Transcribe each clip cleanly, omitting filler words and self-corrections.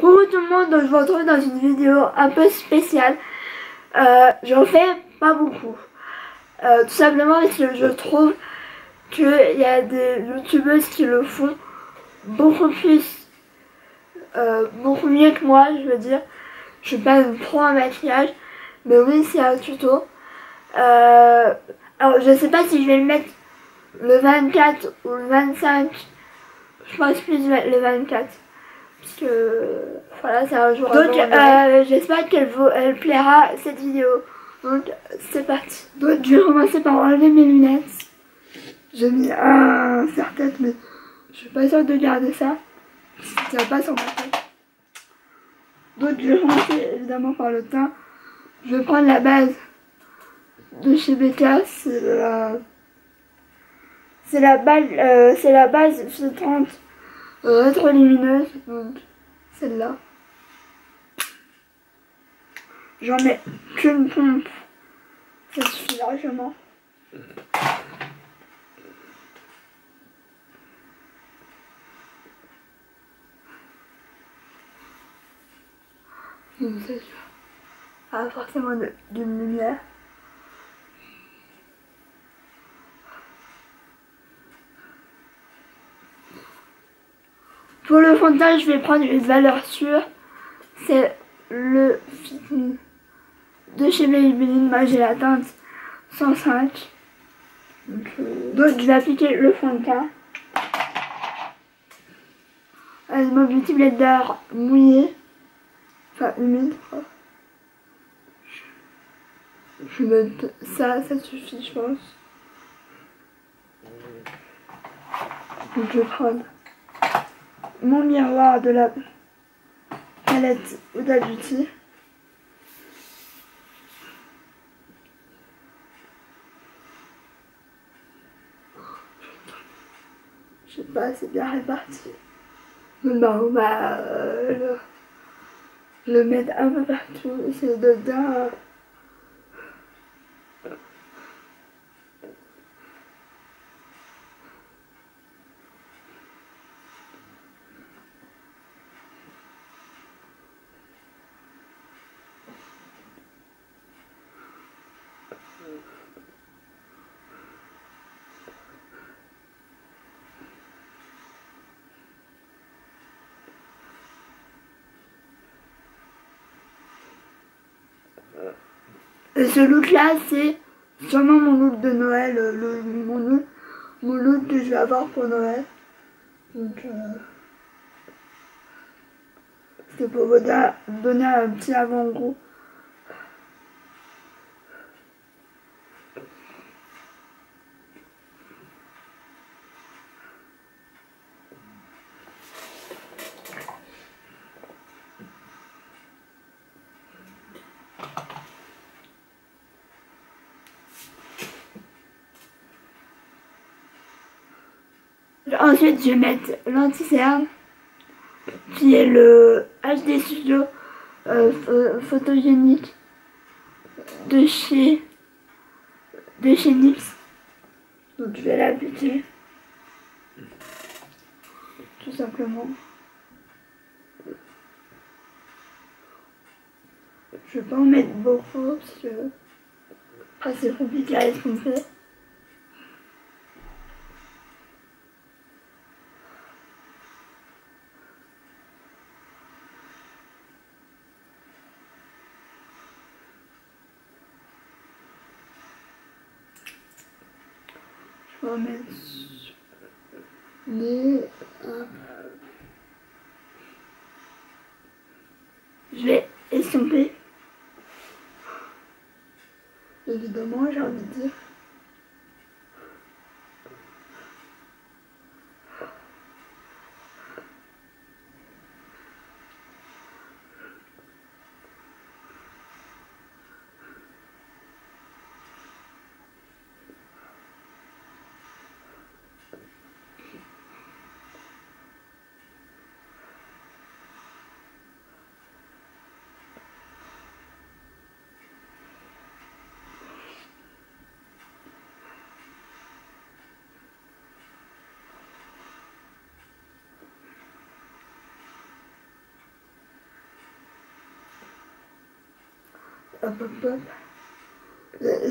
Coucou tout le monde, donc je vous retrouve dans une vidéo un peu spéciale. J'en fais pas beaucoup. Tout simplement parce que je trouve qu'il y a des youtubeuses qui le font beaucoup plus, beaucoup mieux que moi, je veux dire. Je suis pas trop en maquillage, mais oui, c'est un tuto. Alors je sais pas si je vais le mettre le 24 ou le 25. Je pense plus le 24. Parce que voilà, c'est un jour. Donc j'espère qu'elle plaira cette vidéo. Donc c'est parti. Donc je vais commencer par enlever mes lunettes. J'ai mis un serre-tête, mais je suis pas sûre de garder ça. Ça va pas sur ma tête. Donc je vais commencer évidemment par le teint. Je vais prendre la base de chez Becca. C'est la base filtrante rétrolumineuse. Donc celle-là. J'en mets qu'une pompe. Ça suffit largement. Donc c'est sûr. Ah, forcément d'une lumière. Pour le fond de teint, je vais prendre une valeur sûre. C'est le Fit Me de chez Maybelline. Moi j'ai la teinte 105. Donc je vais appliquer le fond de teint. Mon Beauty Blender mouillé. Enfin humide quoi. Je vais mettre ça suffit je pense. Donc je vais prendre mon miroir de la palette Huda Beauty. Je sais pas, c'est bien réparti. Bon, on va le mettre un peu partout. C'est dedans. Et ce look là, c'est sûrement mon look de Noël, mon look que je vais avoir pour Noël. Donc, c'est pour vous donner un petit avant-goût. Ensuite, je vais mettre l'anti-cerne, qui est le HD Studio photogénique de chez NYX. Donc, je vais l'appliquer tout simplement. Je vais pas en mettre beaucoup parce que après c'est compliqué à estomper. Je vais en mettre les... Je vais estomper. Évidemment, j'ai envie de dire. hop hop hop.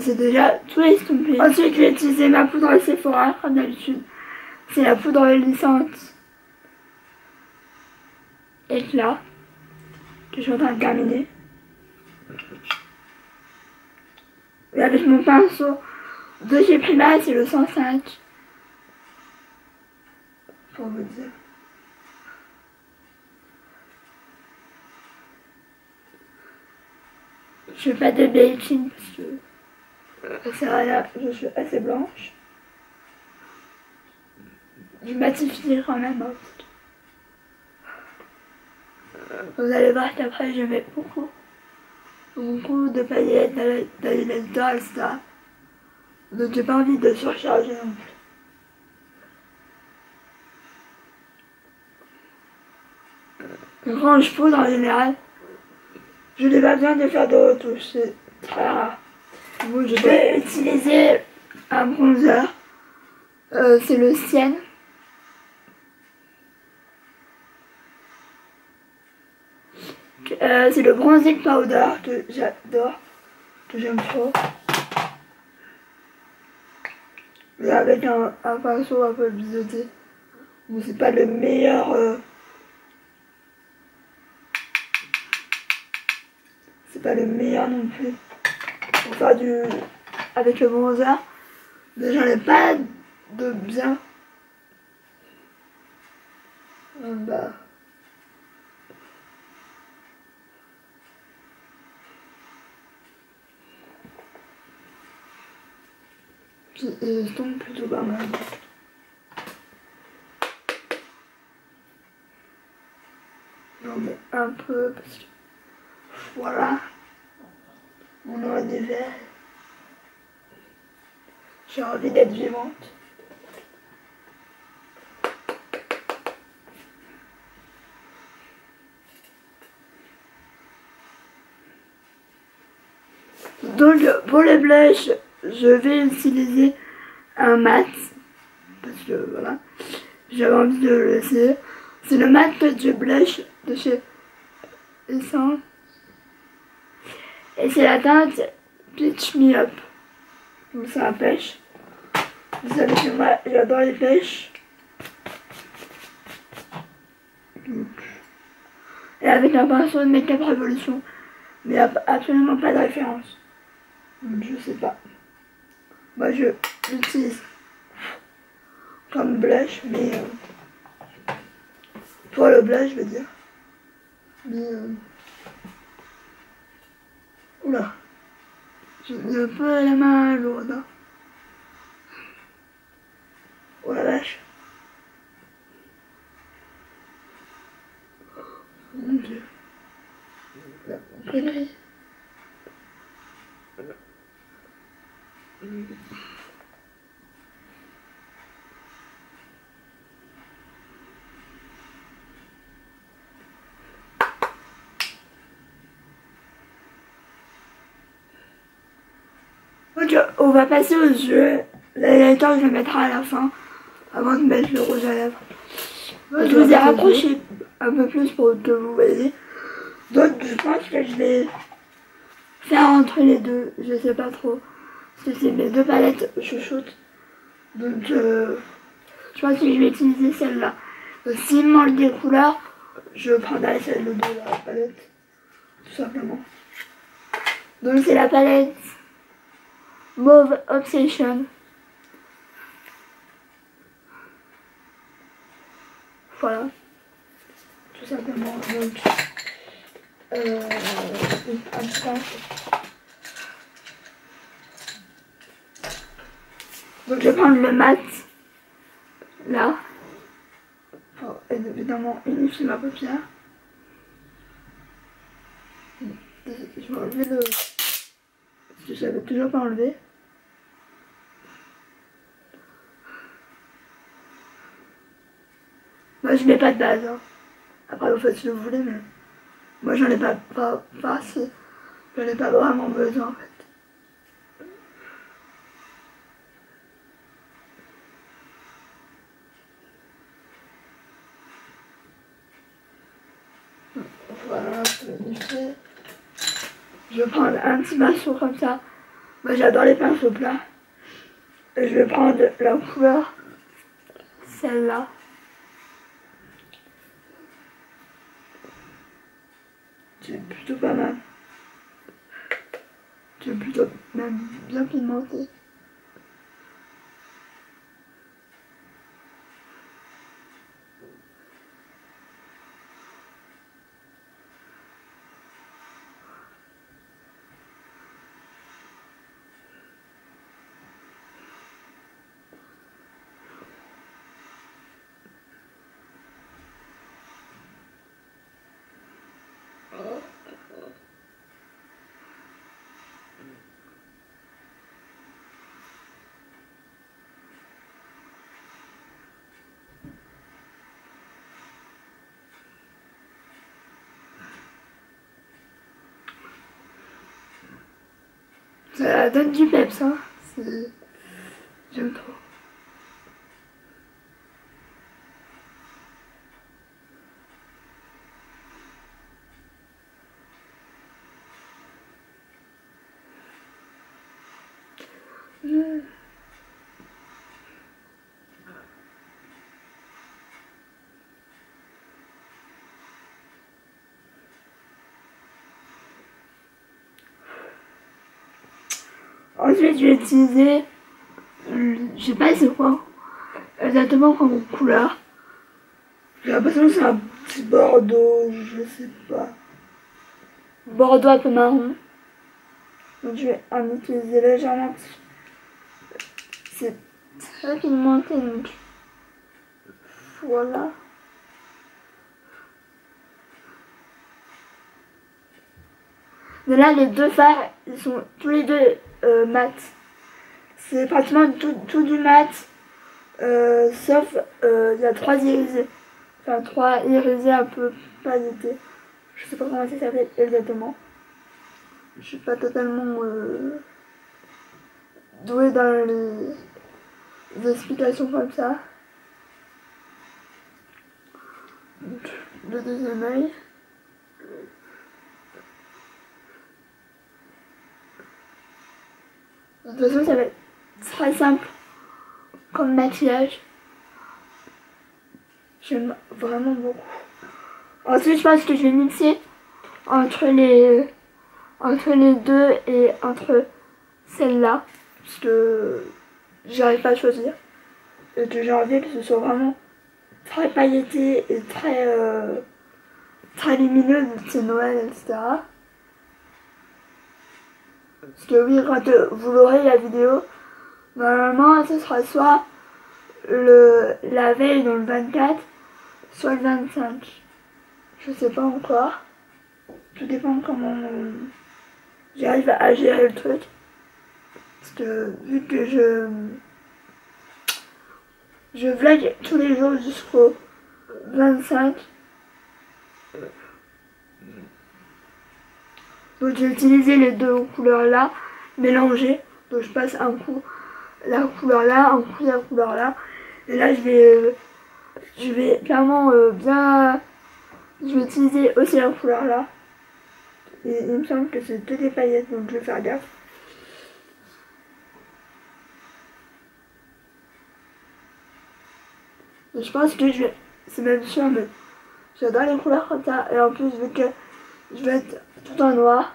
C'est déjà tout estompé. Ensuite, je vais utiliser ma poudre Sephora, comme d'habitude. C'est la poudre lissante éclat que je suis en train de terminer. Et avec mon pinceau de chez Prima, c'est le 105. Pour vous dire. Je fais pas de bleaching parce que c'est rien, je suis assez blanche. Je matifie quand même. Vous allez voir qu'après je mets beaucoup de paillettes, d'alimentateurs, etc. Donc j'ai pas envie de surcharger non plus. Quand je pose en général, je n'ai pas besoin de faire de retouches, c'est très rare. Bon, je vais utiliser un bronzer, c'est le Sienne. C'est le bronzing powder que j'adore, que j'aime trop. Et avec un pinceau un peu biseauté. Bon, c'est pas le meilleur. C'est pas le meilleur non plus. Pour faire du. Avec le bronzer. Mais j'en ai pas de bien. Bah. Je tombe plutôt pas mal. J'en mets un peu parce que voilà, on aura des verres. J'ai envie d'être vivante. Donc pour les blushs, je vais utiliser un mat parce que voilà, j'avais envie de le laisser. C'est le mat du blush de chez Essence et c'est la teinte Peach Me Up. Donc c'est un pêche. Vous savez que moi j'adore les pêches. Et avec un pinceau de Make-up Revolution, mais il n'y a absolument pas de référence. Donc je sais pas. Moi je l'utilise comme blush, mais pour le blush je veux dire. Mais oula, j'ai un peu la main lourde. Hein. Oh la vache. Mon Dieu. La connerie. Ok, on va passer aux yeux. L'highlighter, je le mettrai à la fin, avant de mettre le rouge à lèvres. Je vous ai rapproché un peu plus pour que vous voyez. Donc, je pense que je vais faire entre les deux. Je sais pas trop. Parce que c'est mes deux palettes chouchoutes. Donc, je pense que je vais utiliser celle-là. S'il me manque des couleurs, je prendrai celle de la palette. Tout simplement. Donc, c'est la palette Mauve Obsession. Voilà. Tout simplement. Donc, un petit donc, je vais prendre le mat. Là. Pour évidemment unifier ma paupière. Je vais enlever le. Parce que je l'avais toujours pas enlevé. Moi je mets pas de base. Hein. Après vous faites ce que vous voulez, mais moi j'en ai pas assez. J'en ai pas vraiment besoin en fait. Voilà, je vais unifier. je vais prendre un petit pinceau comme ça. Moi j'adore les pinceaux plats. Et je vais prendre la couleur, celle-là. C'est plutôt pas mal. C'est plutôt même bien pigmenté. Ça donne du peps, hein. J'aime trop. Ensuite, je vais utiliser, je sais pas c'est quoi exactement comme couleur. J'ai l'impression que c'est un petit bordeaux, je sais pas. Bordeaux un peu marron. Donc je vais en utiliser légèrement. C'est très pigmenté, donc voilà. Mais là, les deux fards, ils sont tous les deux mat. C'est pratiquement tout du mat. Sauf, il y a 3 irisés. Enfin, 3 irisés un peu pailletés. Je sais pas comment ça s'appelle exactement. Je suis pas totalement douée dans les explications comme ça. Donc, le deuxième œil. De toute façon, ça va être très simple comme maquillage. J'aime vraiment beaucoup. Ensuite, je pense que je vais mixer entre les deux et entre celle-là. Parce que j'arrive pas à choisir. Et que j'ai envie que ce soit vraiment très pailleté et très lumineux, c'est Noël, etc. Parce que oui, quand vous l'aurez la vidéo, normalement ce sera soit la veille dans le 24, soit le 25. Je sais pas encore. Tout dépend comment j'arrive à gérer le truc. Parce que vu que je vlog tous les jours jusqu'au 25. Donc j'ai utilisé les deux couleurs là, mélangées. Donc je passe un coup la couleur là, un coup la couleur là. Et là je vais clairement bien... Je vais utiliser aussi la couleur là. Et il me semble que c'est que des paillettes, donc je vais faire gaffe. Et je pense que c'est même sûr, mais j'adore les couleurs comme ça. Et en plus, vu que je vais être tout en noir.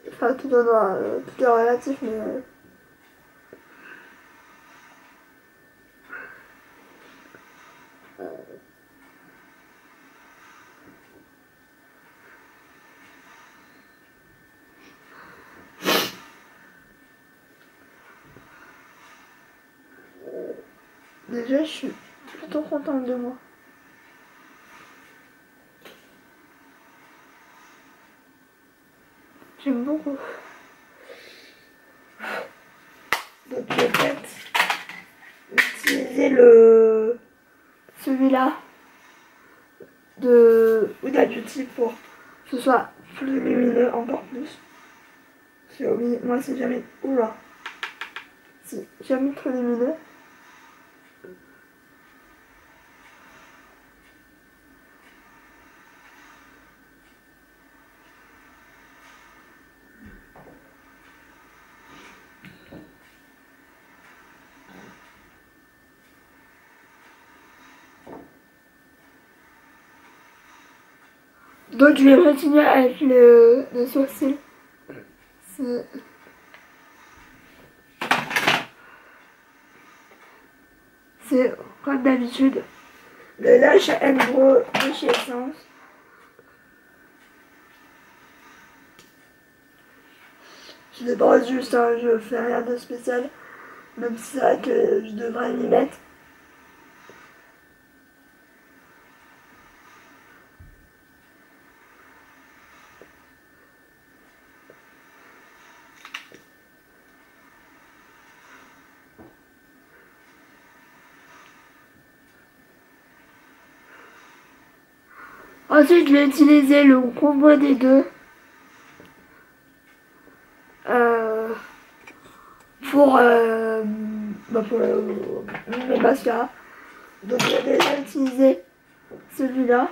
Enfin, tout en noir, tout est relatif, mais... Déjà, je suis plutôt contente de moi. J'aime beaucoup. Donc, je vais peut-être utiliser celui-là de Huda Beauty pour que ce soit plus lumineux, encore plus. Parce que oui, moi, c'est jamais... Oula. C'est jamais trop lumineux. Donc je vais continuer avec le sourcil. C'est comme d'habitude le Lash Brow de chez Essence. Je débrosse juste, hein, je fais rien de spécial, même si c'est vrai que je devrais m'y mettre. Ensuite, je vais utiliser le combo des deux pour mes mascaras. Donc, je vais déjà utiliser celui-là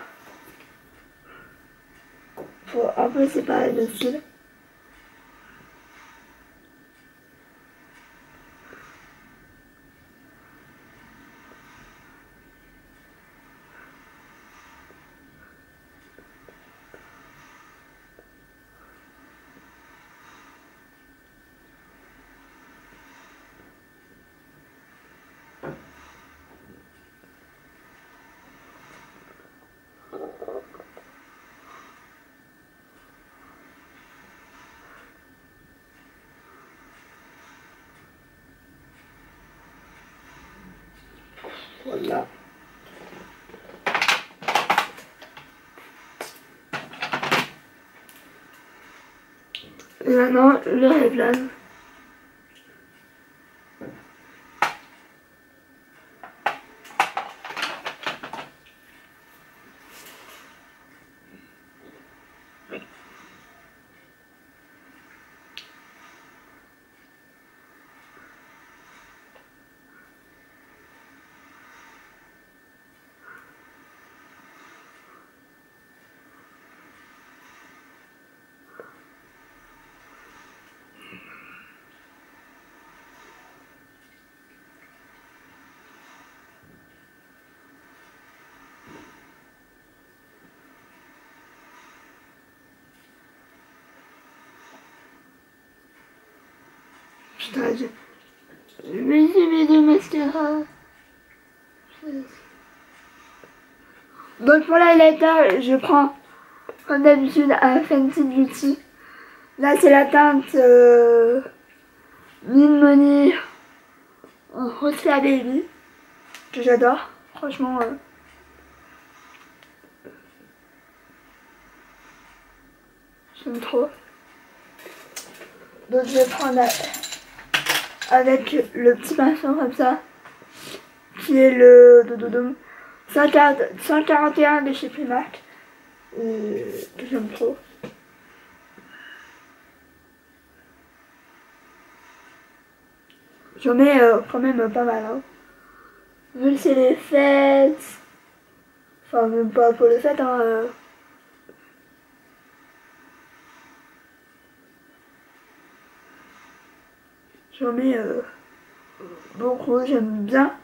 pour un peu séparer le style. Voilà. Et maintenant, le Revlon. Putain, je vais mes deux mascaras. Donc pour l'highlighter, je prends comme d'habitude un Fenty Beauty. Là c'est la teinte Min Money Rose Baby que j'adore. Franchement, j'aime trop. Donc je vais prendre avec le petit pinceau comme ça, qui est le 141 de chez Primark, que j'aime trop. J'en mets quand même pas mal, hein. Vu que c'est les fêtes, enfin même pas pour les fêtes, hein. J'en mets beaucoup, j'aime bien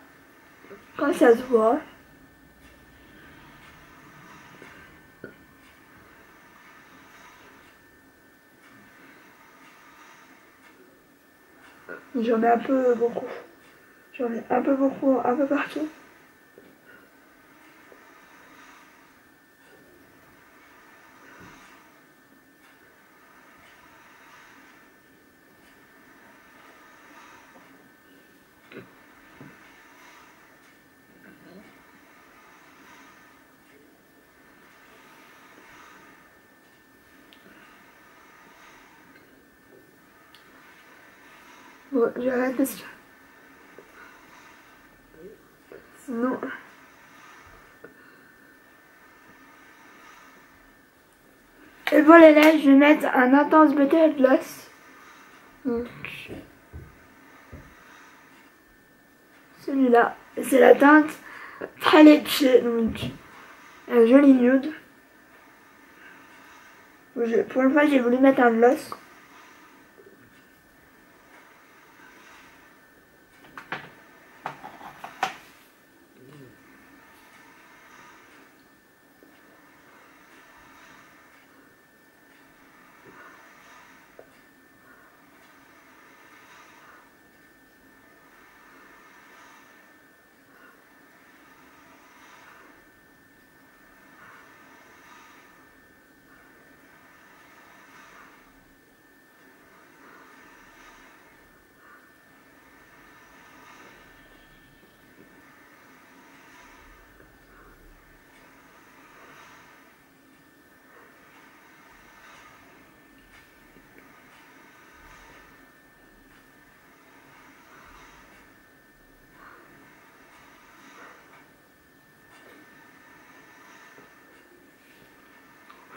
quand ça se voit. J'en mets un peu beaucoup. J'en mets un peu beaucoup, un peu partout. Bon, j'arrête parce que sinon... Et pour les lèvres, je vais mettre un Intense Butter Gloss. Donc, celui-là. C'est la teinte Traleche, donc un joli nude. Pour une fois, j'ai voulu mettre un gloss.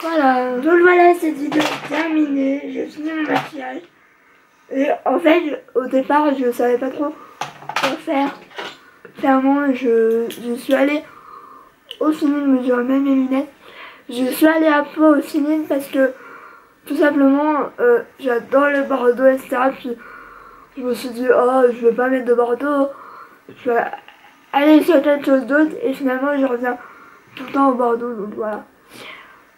Voilà. Donc voilà, cette vidéo est terminée. J'ai fini mon maquillage. Et en fait, au départ, je savais pas trop quoi faire. Clairement, je suis allée au cinéma, je remets mes lunettes. Je suis allée à Pau au cinéma parce que tout simplement, j'adore le Bordeaux, etc. Puis je me suis dit, oh, je vais pas mettre de Bordeaux, je vais aller sur quelque chose d'autre. Et finalement, je reviens tout le temps au Bordeaux, donc voilà.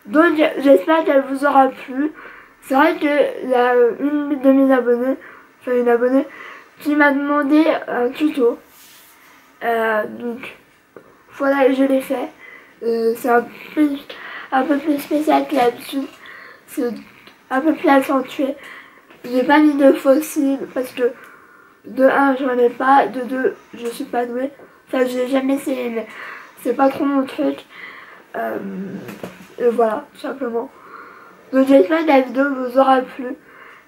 Donc j'espère qu'elle vous aura plu. C'est vrai que y a une de mes abonnées, enfin une abonnée, qui m'a demandé un tuto. Donc voilà, je l'ai fait. C'est un peu plus spécial que d'habitude. C'est un peu plus accentué. J'ai pas mis de fossiles parce que de 1 j'en ai pas, de 2 je suis pas douée. Enfin j'ai jamais essayé mais c'est pas trop mon truc. Et voilà, tout simplement. Donc j'espère que la vidéo vous aura plu.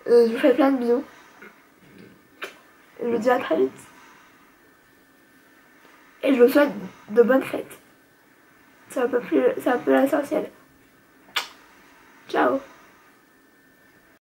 Je vous fais plein de bisous. Et je vous dis à très vite. Et je vous souhaite de bonnes fêtes. C'est un peu l'essentiel. Ciao.